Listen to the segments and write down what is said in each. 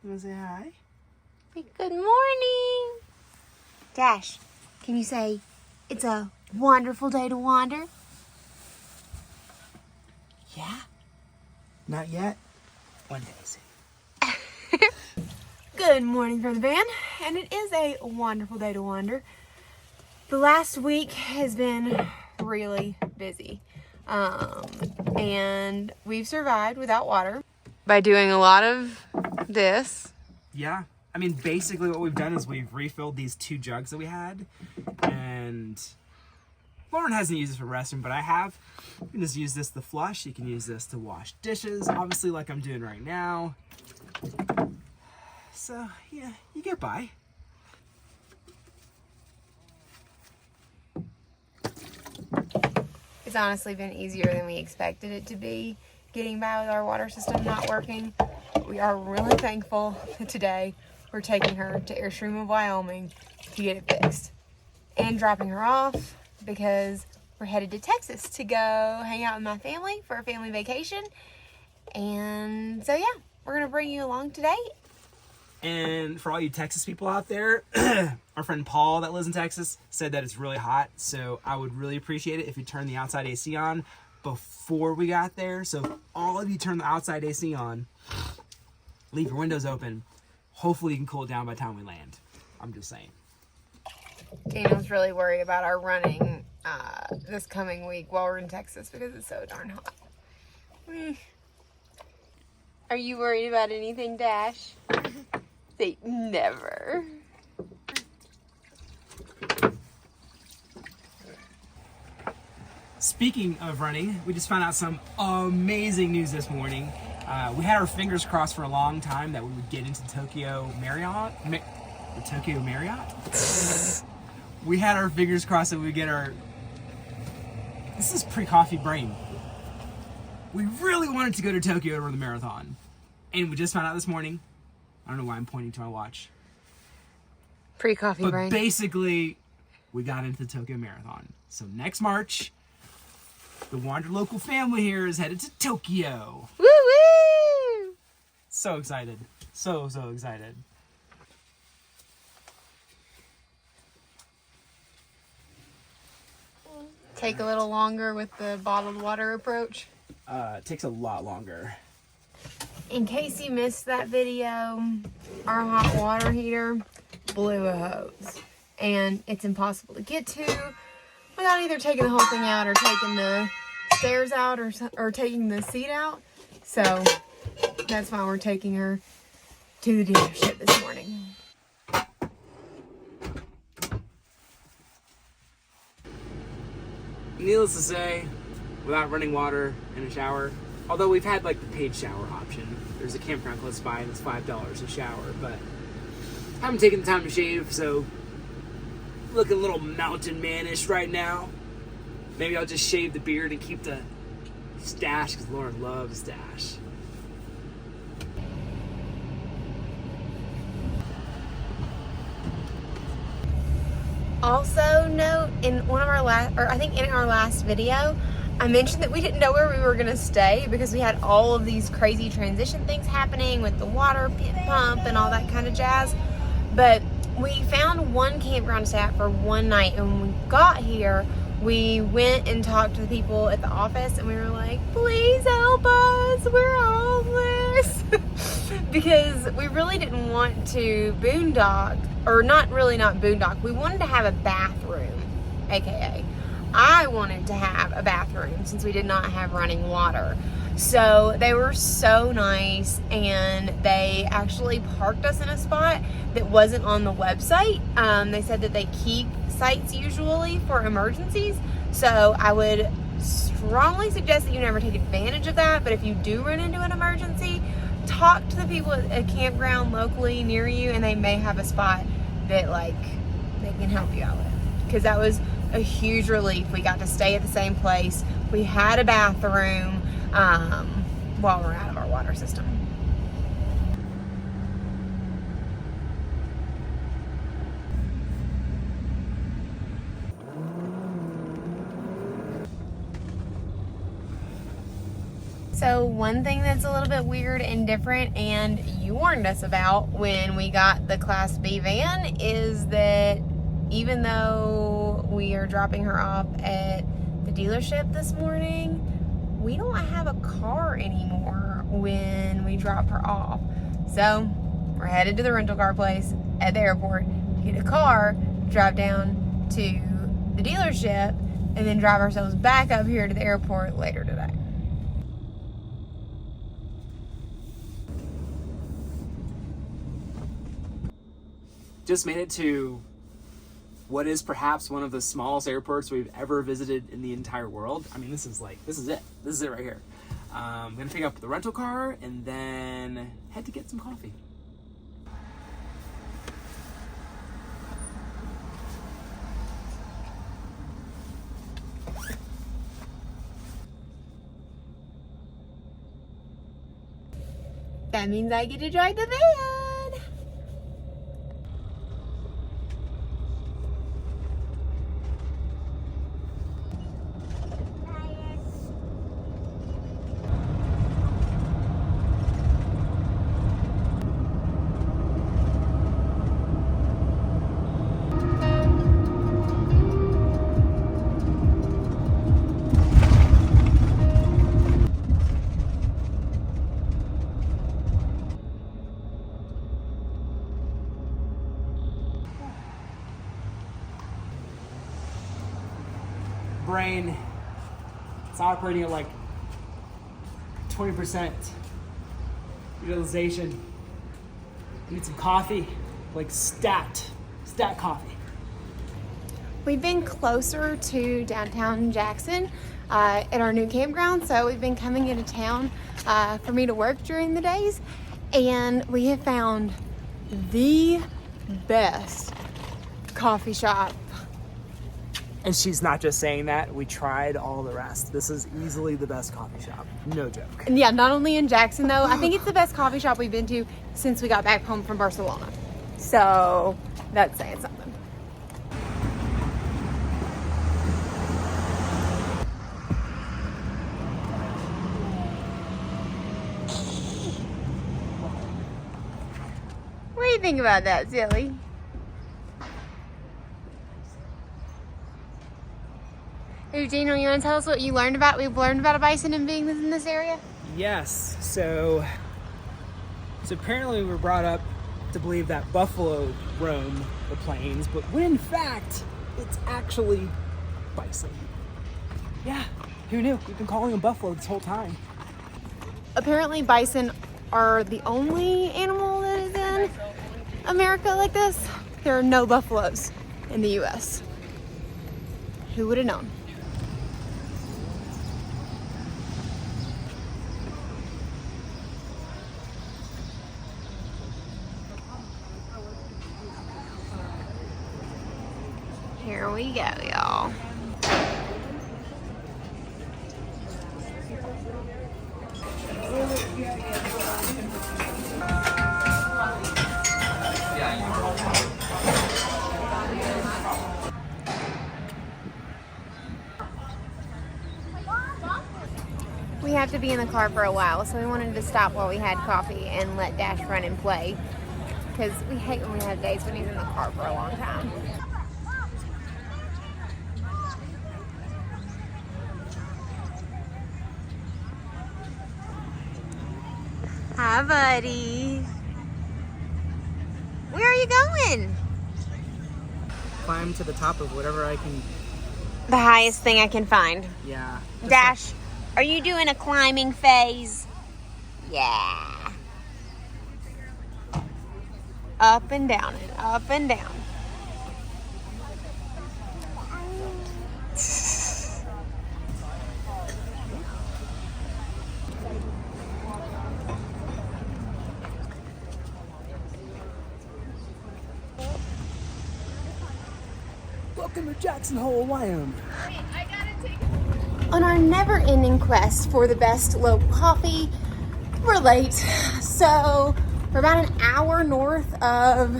You want to say hi? Good morning. Dash, can you say it's a wonderful day to wander? Yeah. Not yet. One day, see. Good morning from the van, and it is a wonderful day to wander. The last week has been really busy, and we've survived without water by doing a lot of this. Yeah. I mean, basically what we've done is we've refilled these 2 jugs that we had, and Lauren hasn't used this for restroom, but I have. You can just use this to flush. You can use this to wash dishes, obviously, like I'm doing right now. So, yeah, you get by. It's honestly been easier than we expected it to be, getting by with our water system not working. We are really thankful that today we're taking her to Airstream of Wyoming to get it fixed. And dropping her off because we're headed to Texas to go hang out with my family for a family vacation. And so, yeah, we're going to bring you along today. And for all you Texas people out there, our friend Paul that lives in Texas said that it's really hot. So I would really appreciate it if you turn the outside AC on before we got there. So if all of you turn the outside AC on, leave your windows open. Hopefully you can cool it down by the time we land. I'm just saying. Daniel's really worried about our running this coming week while we're in Texas because it's so darn hot. Are you worried about anything, Dash? Say never. Speaking of running, we just found out some amazing news this morning. We had our fingers crossed for a long time that we would get into Tokyo Marriott. The Tokyo Marriott? We had our fingers crossed that we would get our... This is pre-coffee brain. We really wanted to go to Tokyo to run the marathon. And we just found out this morning. I don't know why I'm pointing to my watch. Pre-coffee brain. But basically, we got into the Tokyo Marathon. So next March, the Wanderlocal family here is headed to Tokyo. Woo woo! So excited. So excited. Take a little longer with the bottled water approach. It takes a lot longer. In case you missed that video, our hot water heater blew a hose. And it's impossible to get to without either taking the whole thing out or taking the stairs out or taking the seat out. So that's why we're taking her to the dealership this morning. Needless to say, without running water and a shower, although we've had like the paid shower option, there's a campground close by and it's $5 a shower, but haven't taken the time to shave, so looking a little mountain man-ish right now. Maybe I'll just shave the beard and keep the stash because Lauren loves stash. Also note, in one of our in our last video, I mentioned that we didn't know where we were gonna stay because we had all of these crazy transition things happening with the water pump and all that kind of jazz. But we found one campground to stay at for one night, and when we got here, we went and talked to the people at the office, and we were like, please help us, we're homeless. Because we really didn't want to boondock, or not boondock, we wanted to have a bathroom, aka I wanted to have a bathroom since we did not have running water. So they were so nice, and they actually parked us in a spot that wasn't on the website. They said that they keep sites usually for emergencies, so I would strongly suggest that you never take advantage of that. But if you do run into an emergency, talk to the people at a campground locally near you, and they may have a spot that like they can help you out with, because that was a huge relief. We got to stay at the same place. We had a bathroom while we're out of our water system. So one thing that's a little bit weird and different, and you warned us about when we got the Class B van, is that even though we are dropping her off at the dealership this morning, we don't have a car anymore when we drop her off. So we're headed to the rental car place at the airport, get a car, drive down to the dealership, and then drive ourselves back up here to the airport later today. Just made it to what is perhaps one of the smallest airports we've ever visited in the entire world. I mean, this is it. This is it right here. I'm gonna pick up the rental car and then head to get some coffee. That means I get to drive the van. Brain, it's operating at like 20% utilization. I need some coffee, like stat coffee. We've been closer to downtown Jackson at our new campground, so we've been coming into town for me to work during the days, and we have found the best coffee shop. And she's not just saying that, we tried all the rest. This is easily the best coffee shop, no joke. And yeah, not only in Jackson though, I think it's the best coffee shop we've been to since we got back home from Barcelona. So that's saying something. What do you think about that, silly? Hey, Daniel, you want to tell us what you learned about? We've learned about a bison and being in this area? Yes, so apparently we were brought up to believe that buffalo roam the plains, but when in fact, it's actually bison. Yeah, who knew? We've been calling them buffalo this whole time. Apparently bison are the only animal that is in America like this. There are no buffaloes in the US. Who would have known? Here we go, y'all. We have to be in the car for a while, so we wanted to stop while we had coffee and let Dash run and play, because we hate when we have days when he's in the car for a long time. Hi, buddy. Where are you going? Climb to the top of whatever I can. The highest thing I can find. Yeah. Dash, are you doing a climbing phase? Yeah. Up and down and up and down. Welcome to Jackson Hole, Wyoming. On our never-ending quest for the best local coffee, we're late. So we're about an hour north of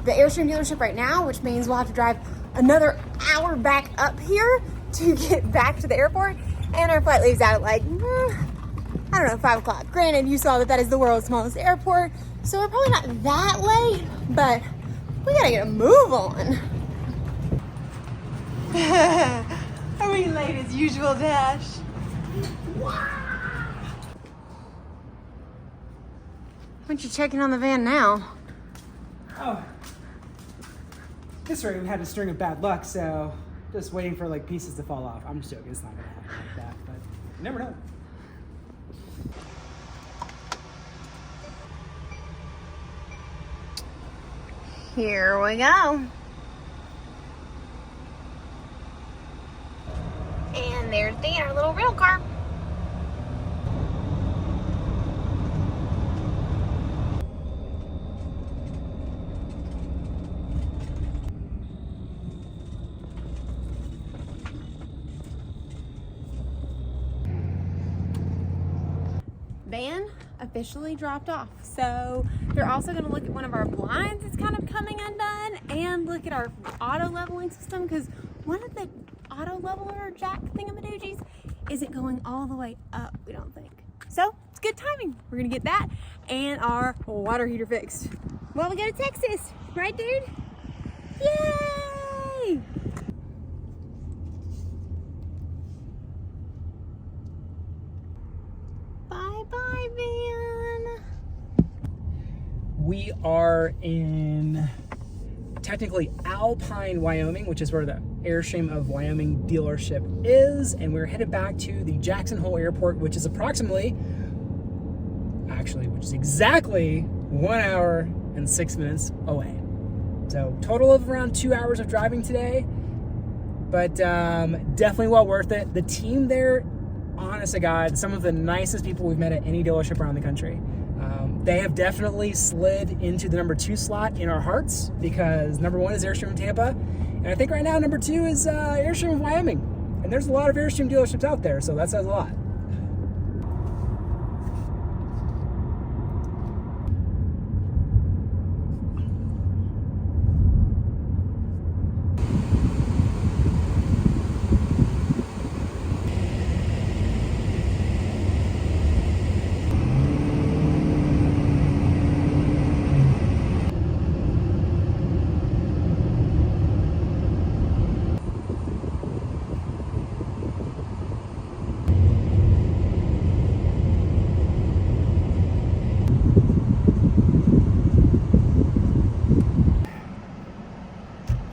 the Airstream dealership right now, which means we'll have to drive another hour back up here to get back to the airport. And our flight leaves out at like I don't know, 5 o'clock. Granted, you saw that that is the world's smallest airport, so we're probably not that late, but we gotta get a move on. Are we late as usual, Dash? Wow. Aren't you checking on the van now? Oh. This rate we had a string of bad luck, so just waiting for like pieces to fall off. I'm just joking, it's not gonna happen like that, but you never know. Here we go. And there's our little rental car. Van officially dropped off. So they're also going to look at one of our blinds that's kind of coming undone and look at our auto leveling system because one of the auto leveler jack thingamadoogies isn't going all the way up, we don't think. So it's good timing. We're going to get that and our water heater fixed while we go to Texas. Right, dude? Yay! Bye, van. We are in technically Alpine, Wyoming, which is where the Airstream of Wyoming dealership is, and we're headed back to the Jackson Hole Airport, which is exactly 1 hour and 6 minutes away. So total of around 2 hours of driving today, but definitely well worth it. The team there, honest to God, some of the nicest people we've met at any dealership around the country. They have definitely slid into the number 2 slot in our hearts because number 1 is Airstream in Tampa, and I think right now number 2 is Airstream in Wyoming. And there's a lot of Airstream dealerships out there, so that says a lot.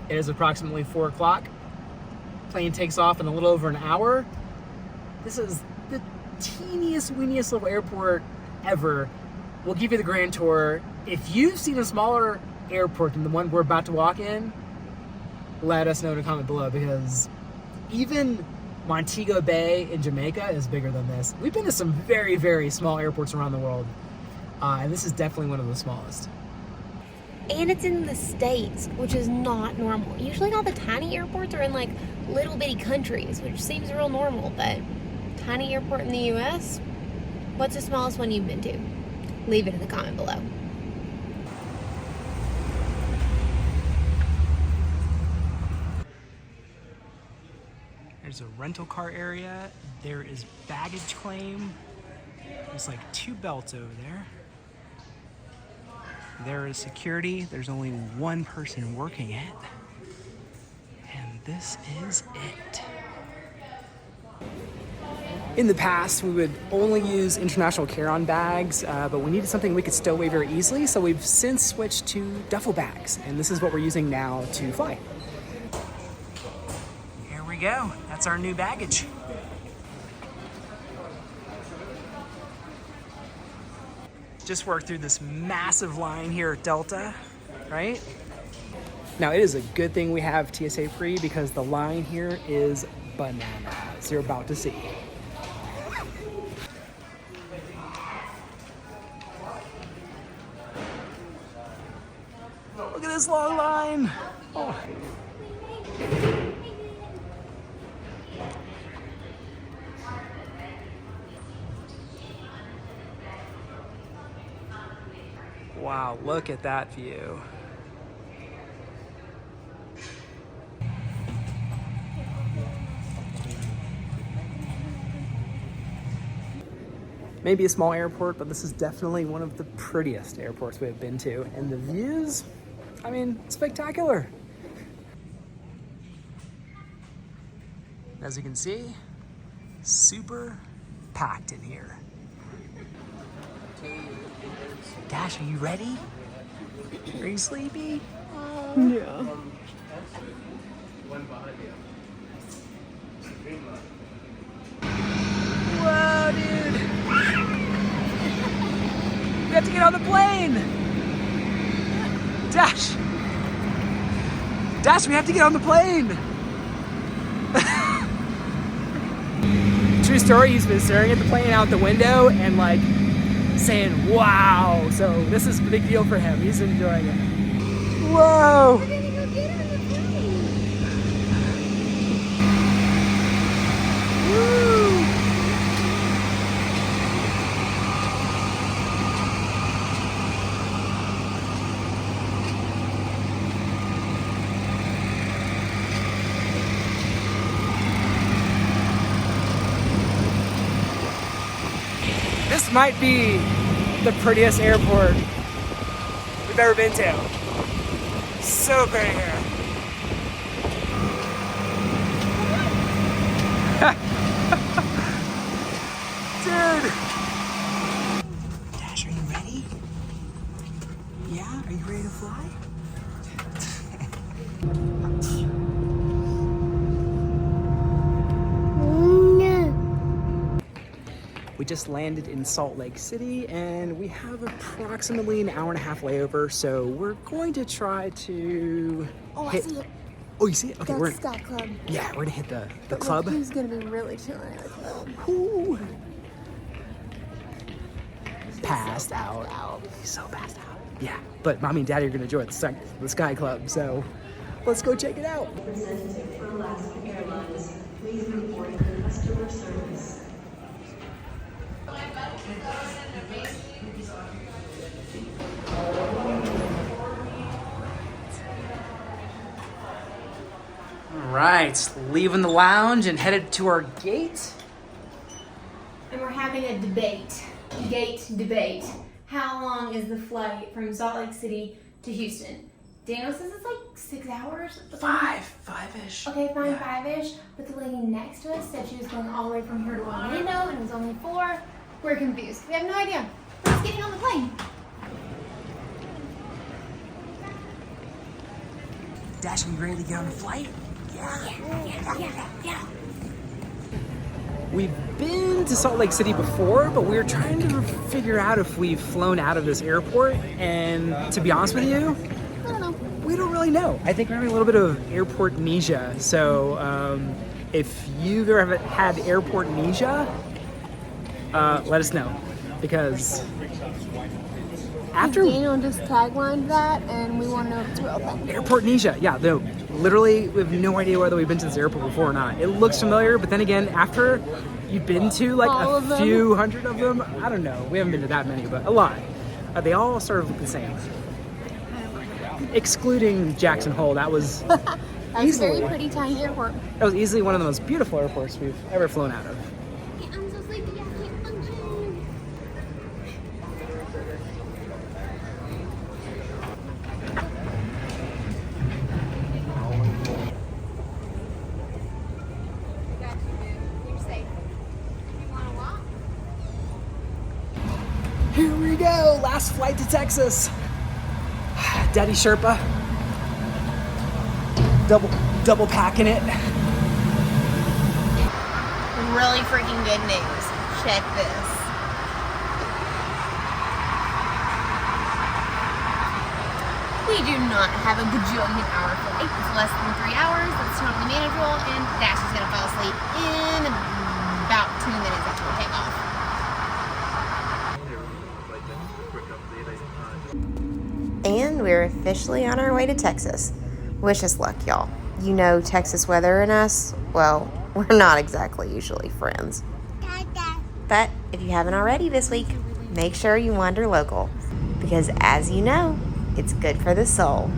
It is approximately 4 o'clock. Plane takes off in a little over an hour. This is the teeniest, weeniest little airport ever. We'll give you the grand tour. If you've seen a smaller airport than the one we're about to walk in, let us know in a comment below because even Montego Bay in Jamaica is bigger than this. We've been to some very, very small airports around the world, and this is definitely one of the smallest. And it's in the States, which is not normal. Usually all the tiny airports are in like little bitty countries, which seems real normal, but tiny airport in the US? What's the smallest one you've been to? Leave it in the comment below. There's a rental car area. There is baggage claim. There's like 2 belts over there. There is security. There's only 1 person working it. And this is it. In the past, we would only use international carry-on bags, but we needed something we could stow away very easily, so we've since switched to duffel bags, and this is what we're using now to fly. Here we go. That's our new baggage. Just worked through this massive line here at Delta, right? Now, it is a good thing we have TSA free because the line here is bananas. You're about to see. Look at this long line. Oh. Wow, look at that view. maybe a small airport, but this is definitely one of the prettiest airports we have been to. And the views, I mean, spectacular. As you can see, super packed in here. Dash, are you ready? Are you sleepy? Yeah. Whoa, dude! We have to get on the plane! Dash! Dash, we have to get on the plane! True story, he's been staring at the plane out the window and like saying, wow! So this is a big deal for him. He's enjoying it. Whoa! We're gonna go get on the plane. Woo! This might be the prettiest airport we've ever been to. So pretty here. Dude! Dash, are you ready? Yeah? Are you ready to fly? We just landed in Salt Lake City and we have approximately an hour and a half layover, so we're going to try to Oh, hit... I see it. Oh, you see it? Okay, That's Sky Club. yeah, we're gonna hit the But club. Look, who's gonna be really chilling at the club? Ooh. Passed out. He's so passed out. Yeah, but mommy and daddy are gonna enjoy the Sky Club, so let's go check it out. Representative for Alaska Airlines, please report the customer service. All right, leaving the lounge and headed to our gate. And we're having a debate. Gate debate. How long is the flight from Salt Lake City to Houston? Daniel says it's like 6 hours. Five-ish. Okay, fine, Yeah. 5-ish. But the lady next to us said she was going all the way from here to Orlando and it was only 4. We're confused. We have no idea. We're just getting on the plane. Dash, are you ready to get on the flight? Yeah. We've been to Salt Lake City before, but we were trying to figure out if we've flown out of this airport, and to be honest with you, I don't know. we don't really know. I think we're having a little bit of airport amnesia, so if you've ever had airport amnesia, let us know, because after Daniel just taglined that and we want to know if it's a real thing. airport amnesia, yeah, no, literally, we have no idea whether we've been to this airport before or not. It looks familiar, but then again, after you've been to like All of a them? few hundred of them, I don't know. We haven't been to that many, but a lot. They all sort of look the same. Excluding Jackson Hole, that was That's a easily very pretty tiny airport. that was easily one of the most beautiful airports we've ever flown out of. I'm so sleepy. I can't function. You're safe. You want to walk? Here we go, last flight to Texas. Daddy Sherpa, double packing it. Really freaking good news. Check this. We do not have a bajillion hour flight. It's less than 3 hours. That's totally manageable. And Dash is going to fall asleep in about 2 minutes after we take off. And we're officially on our way to Texas. Wish us luck, y'all. You know Texas weather and us, well, we're not exactly usually friends. But if you haven't already this week, make sure you wander local. Because as you know, it's good for the soul.